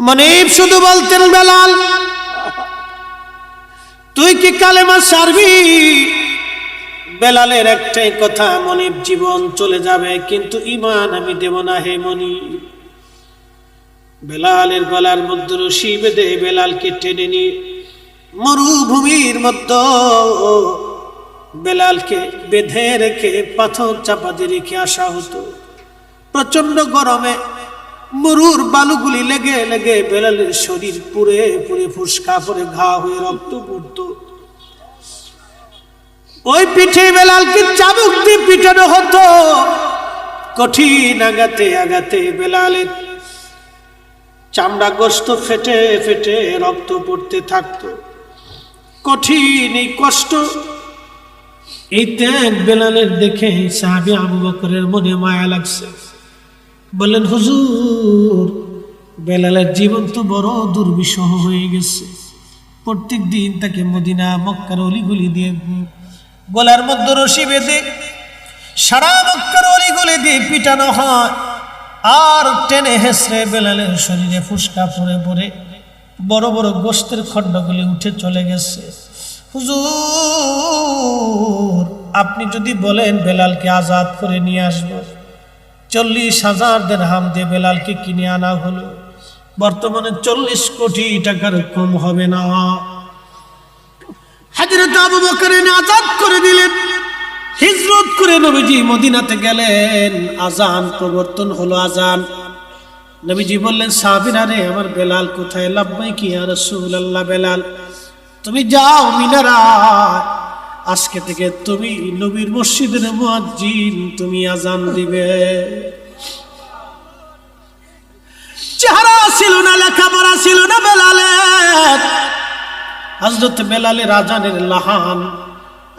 মনিব শুধু বলতেন, বেলাল তুই কি কালেমা সারবি? বেলালের একটাই কথা, মনিব জীবন চলে যাবে কিন্তু ঈমান আমি দেব না হে মনিব। বেলালের গলার মধ্যে রশি বেঁধে বেলালকে টেনে নিয়ে মরুভূমির মধ্যে বেলালকে বেঁধে রেখে পাথর চাপা দিয়ে রেখে আসা হতো। প্রচন্ড গরমে মরুর বালুগুলি লেগে লেগে বেলালের শরীর পুড়ে পুড়ে ফুসকা পরে ঘা হয়ে রক্ত পড়ত। ওই পিঠে বেলালকে চাবুক দিয়ে পিটানো হতো। কঠিন আঘাতে আঘাতে বেলালের চামড়া গোস্ত ফেটে ফেটে রক্ত পড়তে থাকতো। কঠিন এই কষ্ট, এই ত্যাগ বেলালের দেখে সাহাবী আবু বকরের মনে মায়া লাগছে। বললেন, হুজুর বেলালের জীবন তো বড় দুর্বিষহ হয়ে গেছে। প্রত্যেক দিন তাকে মদিনা মক্কার অলিগুলি দিয়ে গলার মধ্যে রশি বেঁধে সারা মক্কার অলিগুলি দিয়ে পিটানো হয়, আর টেনে হেসড়ে বেলালের শরীরে ফুসকা পড়ে পড়ে বড় বড় গোস্তের খণ্ডগুলি উঠে চলে গেছে। হুজুর আপনি যদি বলেন বেলালকে আজাদ করে নিয়ে আসবো, 40,000 দিরহাম দিয়ে বেলালকে কিনে আনা হলো। বর্তমানে 40 কোটি টাকার কম হবে না। হযরত আবু বকর আজাদ করে দিলেন। হিজরত করে নবীজি মদিনাতে গেলেন। আজান প্রবর্তন হলো। আজান নবীজি বললেন, সাহাবীরা রে আমার বেলাল কোথায়? লাব্বাইক ইয়া রাসূলুল্লাহ। বেলাল তুমি যাও মিনারায়, আজকে থেকে তুমি নবীর মসজিদের মুয়াজ্জিন, তুমি আজান দিবে। চেহারা ছিল না, লেখাপড়া ছিল না বেলালের। হযরত বেলালের আজানের লাহান,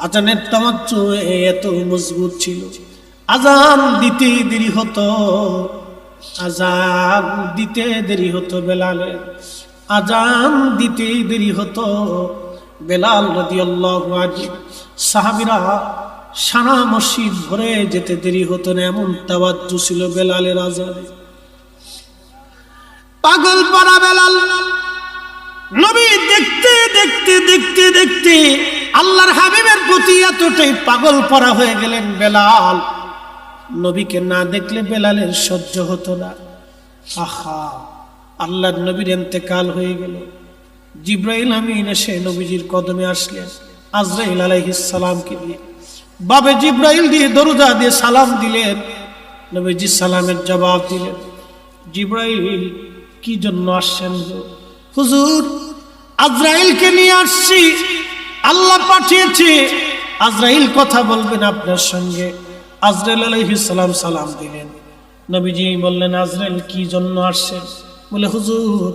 আজানের তামাচ্চু এত মজবুত ছিল। আজান দিতে দেরি হতো, আজান দিতে দেরি হতো বেলালের। আজান দিতে দেরি হতো। বেলাল রাদিয়াল্লাহু আনহু সাহাবীরা সারা মসজিদ ভরে যেতে দেরি হতো না, এমন তাওয়াজ্জু ছিল বেলালের আজানে। পাগল পারা বেলাল নবী দেখতে দেখতে দেখতে দেখতে আল্লাহর হাবিবের প্রতি এতটাই পাগল পারা হয়ে গেলেন বেলাল। নবীকে না দেখলে বেলালের সহ্য হতো না। আহা, আল্লাহর নবীর ইন্তেকাল হয়ে গেল। জিবরাইল আমিন এসে নবীজির কদমে আসলেন আজরাইল আলাইহিস সালামকে দিয়ে। বাবে জিবরাইল দিয়ে দরজা দিয়ে সালাম দিলেন। নবীজি সালামের জবাব দিলেন। জিবরাইল কি জন্য আসছেন? হুজুর আজরাইলকে নিয়ে আসছি, আল্লাহ পাঠিয়েছে, আজরাইল কথা বলবেন আপনার সঙ্গে। আজরাইল আলাইহিস সালাম সালাম দিলেন। নবীজি বললেন, আজরাইল কি জন্য আসছেন? বলে, হুজুর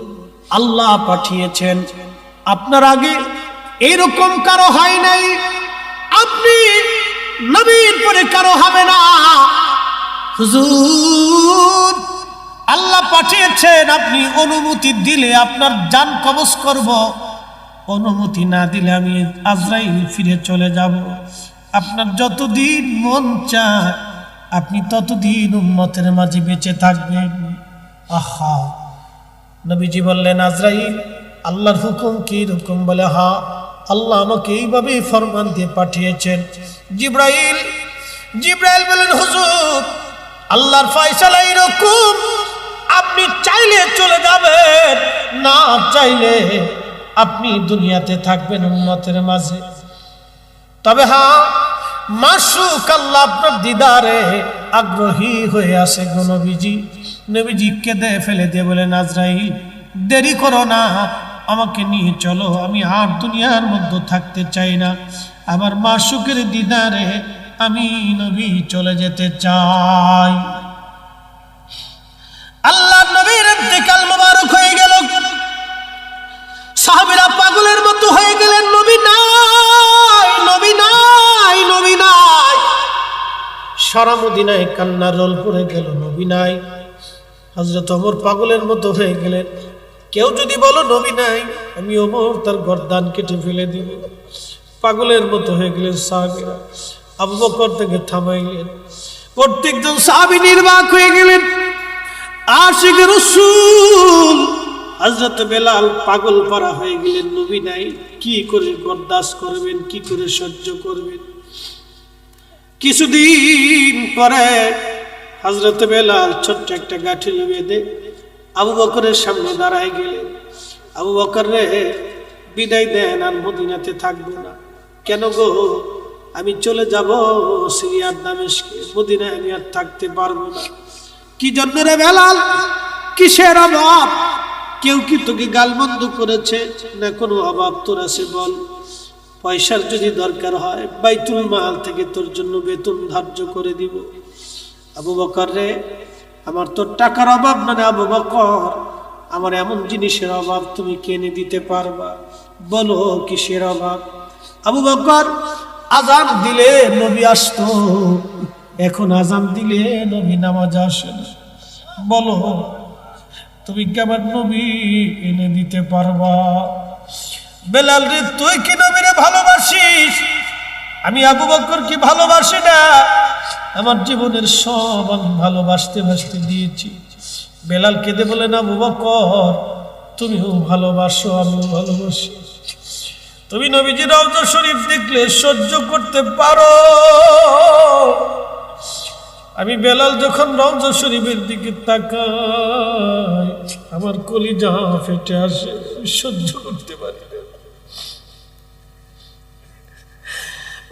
আল্লাহ পাঠিয়েছেন, আপনার আগে এরকম কারো হয় নাই, আপনি নবীর পরে কারো হবে না। হুজুর আল্লাহ পাঠিয়েছেন, আপনি অনুমতি দিলে আপনার জান কবজ করব, অনুমতি না দিলে আমি আজরাইল ফিরে চলে যাব। আপনার যতদিন মন চায় আপনি ততদিন উম্মতের মাঝে বেঁচে থাকবেন। আহা, নবীজি বললেন, আজরাইল আল্লাহর হুকুম কি রকম? বলে, হ্যাঁ আল্লাহ আমাকে এইভাবে ফরমান দিয়ে পাঠিয়েছেন। জিবরাইল বলেন, হুজুর আল্লাহর ফয়সালা এরকম, আপনি চাইলে চলে যাবেন, না চাইলে আপনি দুনিয়াতে থাকবেন উম্মতের মাঝে। তবে হ্যাঁ, মাশুক আল্লাহ আপনার দিদারে আগ্রহী হয়ে আছে গো নবীজি। নবীজি কেঁদে ফেলে দিয়ে বলেন, আজরাইল দেরি করো না, আমাকে নিয়ে চলো, আমি আর দুনিয়ার মধ্যে থাকতে চাই না, আমার মাশুকের দিদারে আমি নবী চলে যেতে চাই। আল্লাহর নবীর ইন্তেকাল মোবারক হয়ে গেল। সাহাবীরা পাগলের মতো হয়ে গেলেন, নবী নাই, নবী নাই, নবী নাই। সারা মদিনায় কান্নার রোল পড়ে গেল, নবী নাই। হযরত ওমর পাগলের মতো হয়ে গেলেন, কেউ যদি বলো নবী নাই, আমি ওমর তার গর্দান কেটে ফেলে দিব। পাগলের মতো হয়ে গেলেন সাহাবীরা। আবু বকর থেকে থামাইলেন। প্রত্যেকজন সাহাবী নির্বাক হয়ে গেলেন। আশিক রাসূল হযরত বেলাল পাগল পারা হয়ে গেলেন, নবী নাই, কি করে বরদাস্ত করবেন, কি করে সহ্য করবেন। কিছুদিন পরে হযরত বেলাল ছোট্ট একটা গাঠুরি বেঁধে আবু বকরের সামনে দাঁড়ায় গেলেন। আবু বকর রে, বিদায় দেন, আর মদিনাতে থাকবো না। কেন গো? আমি চলে যাব সিরিয়ার দামেস্কে, মদিনায় আমি আর থাকতে পারবো না। কি জন্য রে বেলাল? কিসের অভাব? কেউ কি তোকে গালমন্দ করেছে? না কোনো অভাব তোর আছে বল। পয়সার যদি দরকার হয় বাইতুল মাল থেকে তোর জন্য বেতন ধার্য করে দিব। আবু বকর রে, আমার তো টাকার অভাব না রে আবু বকর, আমার এমন জিনিসের অভাব তুমি কিনে দিতে পারবা, বলো কিসের অভাব? আবু বকর, আজান দিলে নবী আসতো, এখন আজান দিলে নবী নামাজ আসে না, বলো তুমি কেমন নবী এনে দিতে পারবা? বেলাল রে, তুই কি নবীরে ভালোবাসিস? আমি আবু বকর কি ভালোবাসি না? আমার জীবনের সব আমি ভালোবাসতে বাসতে দিয়েছি। বেলাল কেঁদে বলেন, আবু বকর তুমিও ভালোবাসো, আমিও ভালোবাসি। তুমি নবীজি রওজা শরীফ দেখলে সহ্য করতে পারো, আমি বেলাল যখন রওজা শরীফের দিকে তাকাই আমার কলিজা ফেটে আসে, সহ্য করতে পারি না।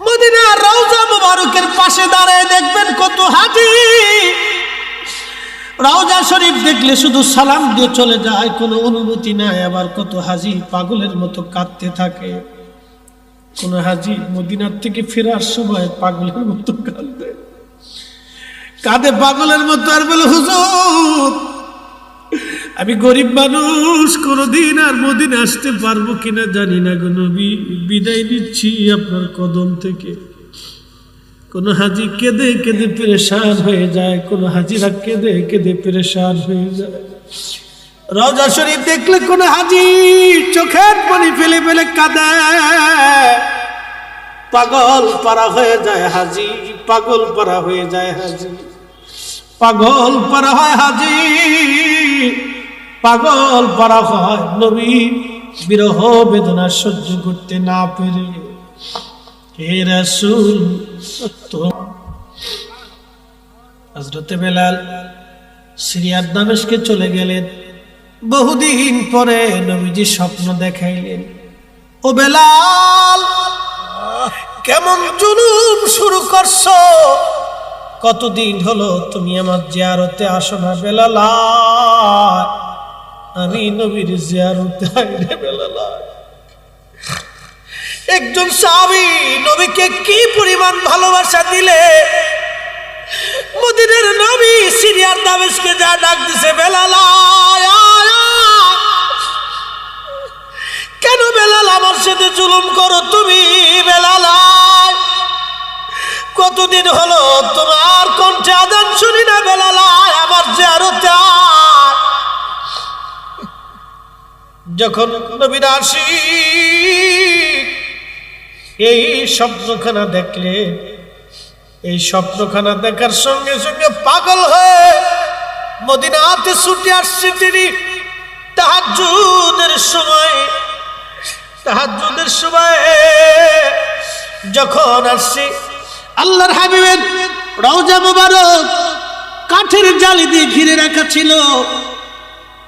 মদিনার রওজা মুবারকের পাশে দাঁড়ায় দেখবেন কত হাজী রওজা শরীফ দেখলে শুধু সালাম দিয়ে চলে যায়, কোনো অনুভূতি নাই। আবার কত হাজী পাগলের মতো কাঁদতে থাকে। কোন হাজী মদিনার থেকে ফেরার সময় পাগলের মতো কাঁদে পাগলের মতো, আর বলে, হুজুর আমি গরিব মানুষ, কোনদিন আর মদিনা আসতে পারবো কিনা জানি না গো নবী, বিদায় নিচ্ছি আপনার কদম থেকে। কোন হাজী কেঁদে কেঁদে পেরেশান হয়ে যায়, কোন হাজীরা কেঁদে কেঁদে পেরেশান হয়ে যায়। রওজা শরীফ দেখলে কোন হাজী চোখের পানি ফেলে ফেলে কাঁদে, পাগল পারা হয়ে যায় হাজী, পাগল পারা হয়ে যায় হাজী, পাগল পারা হয় হাজী, পাগল পারা হয় নবী বিরহ বেদনা সহ্য করতে না পেরে। হে রাসূল, তো হযরত বেলাল সিরিয়ার দামেস্কে চলে গেলেন। বহুদিন পরে নবীজি স্বপ্ন দেখাইলেন, ও বেলাল কেমন জুলুম শুরু করছো, কতদিন হলো তুমি আমার জিয়ারতে আসো না বেলাল? আমি নবীর জিয়ারতে আইরে বেলাল। একজন সাহাবী নবীকে কি পরিমাণ ভালোবাসা দিলে, মদিনার নবী সিরিয়ার দামেস্কে যা ডাক দিছে, বেলাল কেন বেলাল আমার সাথে জুলুম করো তুমি? বেলাল কতদিন হলো তোমার কণ্ঠে আযান শুনি না, বেলাল আমার জিয়ারতে। যখন নবীর আশিক এই স্বপ্নখানা দেখলে, এই স্বপ্নখানা দেখার সঙ্গে সঙ্গে পাগল হয়ে মদিনাতে ছুটে আসছে তিনি। তাহাজ্জুদের সময় যখন আসছে, আল্লাহর হাবিবের রওজা মুবারক কাঠের জালি দিয়ে ঘিরে রাখা ছিল।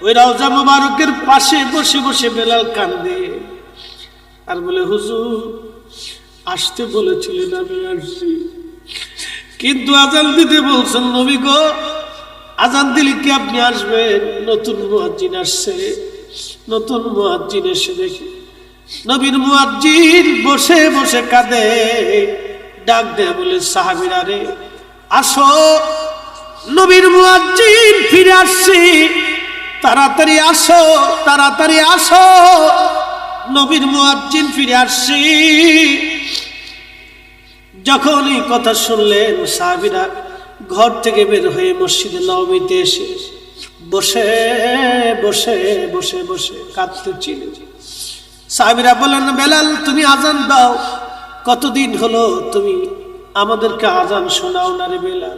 ওই রওজা মুবারকের পাশে বসে বসে বেলাল কান্দে আর বলে, হুজুর আসতে বলেছিলেন, আমি আসছি, কিন্তু আজান দিতে বলছেন নবী গো, আজান দিলে কি আপনি আসবেন? নতুন মুয়াজ্জিন আসছে, নতুন মুয়াজ্জিন এসে দেখে নবীর মুয়াজ্জিন বসে বসে কাঁদে, ডাক দেয় বলে, সাহাবীরা রে আসো, নবীর মুয়াজ্জিন ফিরে আসছে, তাড়াতাড়ি আসো, তাড়াতাড়ি আসো, নবীর মুয়াজ্জিন ফিরে আসছে। যখন এই কথা শুনলেন, সাহাবীরা ঘর থেকে বের হয়ে মসজিদে নববীতে এসে বসে বসে বসে বসে কাঁদতেছিল। সাহাবীরা বললেন, বেলাল তুমি আজান দাও, কতদিন হলো তুমি আমাদেরকে আজান শোনাও না রে বেলাল।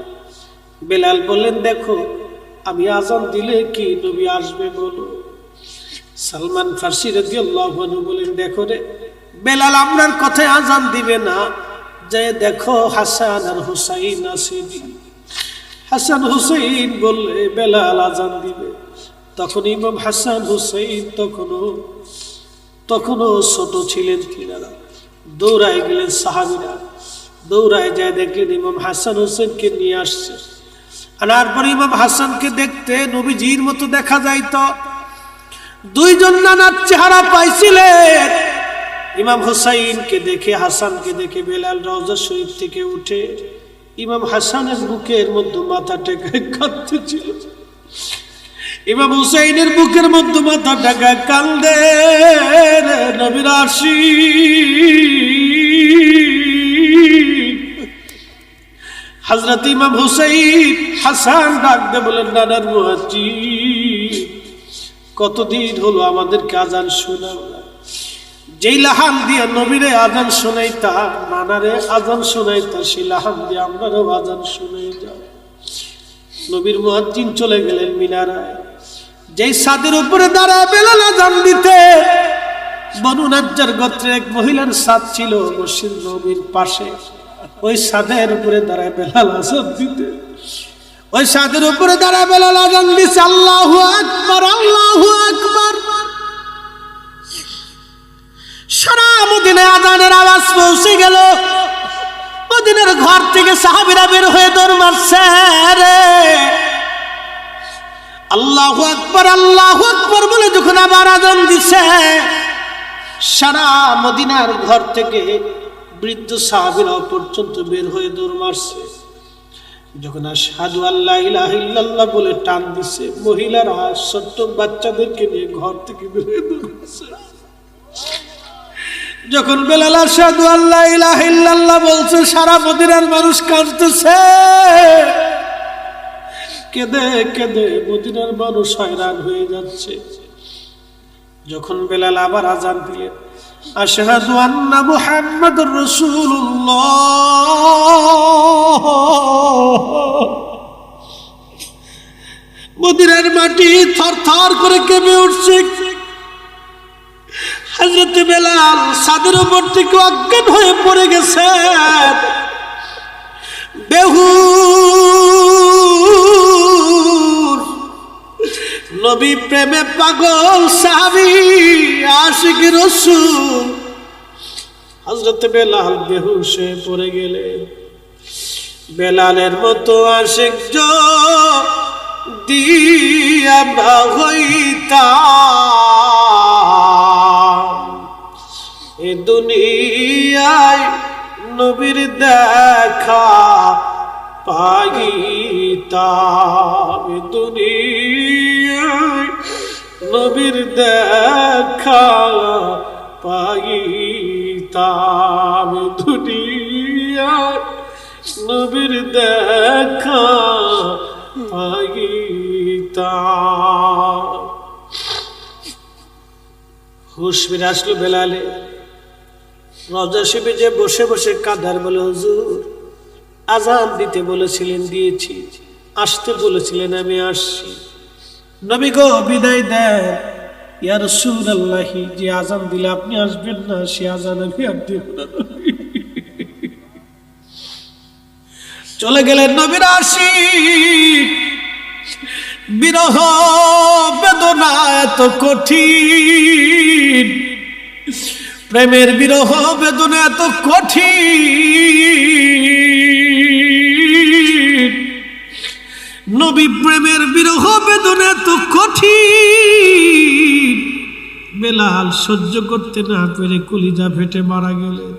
বেলাল বললেন, দেখো আমি আজান দিলে কি নবী আসবে বলো? সালমান ফার্সি রাদিয়াল্লাহু আনহু বলেন, দেখো রে বেলাল আমরার কথায় আজান দিবে না, যে দেখো হাসান আর হুসাইন আসেনি। হাসান হুসাইন বললে বেলাল আজান দিবে। তখন ইমাম হাসান হুসাইন তখনও ছোট ছিলেন কিনারা। দৌড়ায় গেলেন সাহাবীরা, দৌড়ায় যায় দেখলেন ইমাম হাসান হুসেনকে নিয়ে আসছে। আনার পর ইমাম হাসানকে দেখতে নবীজির মতো দেখা যাইতো। দুইজন নানার চেহারা পাইছিলেন। ইমাম হুসাইনকে দেখে হাসানকে দেখে বেলাল রওজা শরীফ থেকে উঠে ইমাম হাসানের বুকের মধ্যে মাথা টেকে কাঁদতেছিল। ইমাম হুসাইনের বুকের মধ্যে মাথা টেকে কান্দে, নবীর আশিক। হযরত ইমাম হুসাইন হাসান ডাকতে বলেন, নানার মুয়াজ্জিন, কতদিন হলো আমাদেরকে আজান শোনাও না। যেই লাহান দিয়ে নবীরে আজান শোনাইতা, নানারে আজান শোনাইতা, সেই লাহান দিয়ে আমরাও আজান শুনাই যাও। নবীর মুয়াজ্জিন চলে গেলেন মিনারায়। যেই ছাদের উপরে দাঁড়ায় বেলাল আজান দিতে, বনু নাজ্জার গোত্রের এক মহিলার ছাদ ছিল মসজিদ নবীর পাশে। ওই ছাদের উপরে দাঁড়ায় বেলাল আজান দিতে, ওই ছাদের উপরে দাঁড়ায় বেলাল আজান দিছে, আল্লাহু আকবার, আল্লাহু আকবার। সারা মদিনায় আজানের আওয়াজ পৌঁছে গেল। মদিনার ঘর থেকে সাহাবীরা বের হয়ে দৌড় মারছে রে। আল্লাহু আকবার, আল্লাহু আকবার বলে যখন আবার আজান দিছে, সারা মদিনার ঘর থেকে বৃদ্ধ সাহাবীরা পর্যন্ত বের হয়ে দৌড় মারছে। যখন আশহাদু আল্লা ইলাহা ইল্লাল্লাহ বলে টান দিছে, মহিলারা ছোট্ট বাচ্চাদেরকে নিয়ে ঘর থেকে বের হয়ে দৌড় মারছে। যখন বেলাল আশহাদু আল্লা ইলাহা ইল্লাল্লাহ বলছে, সারা মদিনার মানুষ কাঁদতেছে। কেঁদে কেঁদে মদিনার মানুষ হয়রান হয়ে যাচ্ছে। যখন বেলাল আবার আজান দিলেন, আশহাদু আন্না মুহাম্মাদুর রাসূলুল্লাহ, মদিনার মাটি থরথর করে কেঁপে উঠছে। হযরত বেলাল ছাদের উপর থেকে অজ্ঞান হয়ে পড়ে গেছে। বেহুশ নবী প্রেমে পাগল সাহাবী আশিক রাসূল হযরত বেলাল বেহুশ হয়ে পড়ে গেলেন। বেলালের মতো আশিক যদি আমরা হইতাম, এ দুনিয়ায় নবীর দেখা পাইতাম, এ দুনিয়ায় নবীর দেখা পাইতাম, এ দুনিয়ায় নবীর দেখা পাইতাম। হুশ ফিরে আসলো বেলালে। রওজা শরীফে যে বসে বসে কাঁদার বলে, হুজুর আজান দিতে বলেছিলেন দিয়েছি, আসতে বলেছিলেন আমি আসছি। নবী গো বিদায় দেন। ইয়া রাসূলুল্লাহ, যে আজান দিলে আপনি আসবেন না, সে আজান আমি আর দেব না। চলে গেলেন নবীর আশিক। বিরহ বেদনা এত কঠিন, প্রেমের বিরহ বেদনা এত কঠিন, নবী প্রেমের বিরহ বেদনা এত কঠিন। বেলাল সহ্য করতে না পেরে কলিজা ফেটে মারা গেলেন।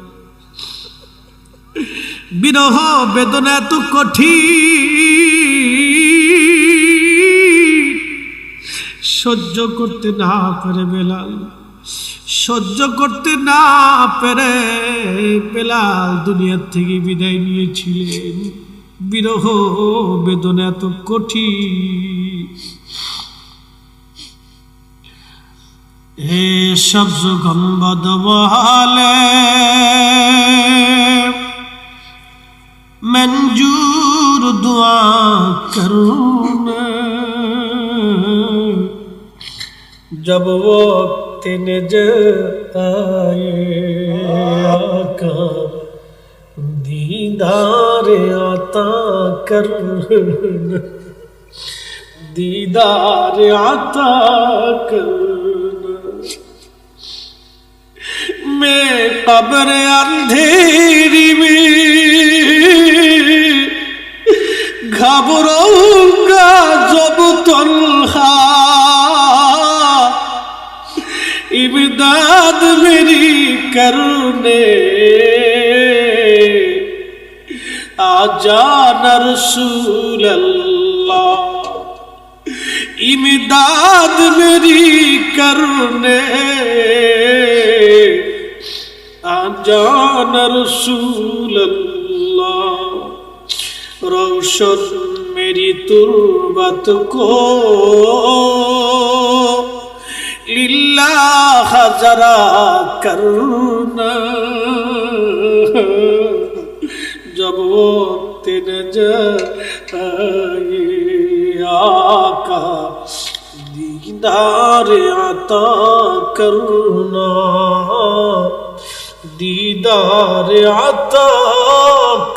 বিরহ বেদনা এত কঠিন, সহ্য করতে না পেরে বেলাল, সহ্য করতে না পেরে বেলাল দুনিয়ার থেকে বিদায় নিয়েছিলেন। বিরহ বেদনা এত কঠিন। হে সবজ গম্বদ মহালে मंजूर दुआ करूँ जब वक्त नजर आए आका दीदार आता करना, दीदार आता करना। मैं कब्र अंधेरी में घबराऊंगा जब तन्हा, इमदाद मेरी करने आजा न रसूल अल्लाह, इमदाद मेरी करने आजा न रसूल अल्लाह। रोशन मेरी तुर्बत को लिल्लाह जरा करना, जब वक्त नजर आए आका दीदार आता करना, दीदार आता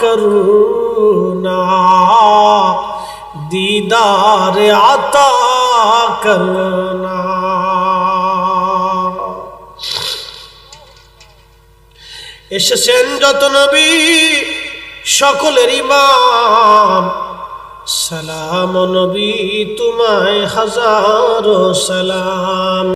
करना, दीदार आता करना। এসেছেন যত নবী সকলের ইমাম, সালাম নবী তোমায় হাজারো সালাম।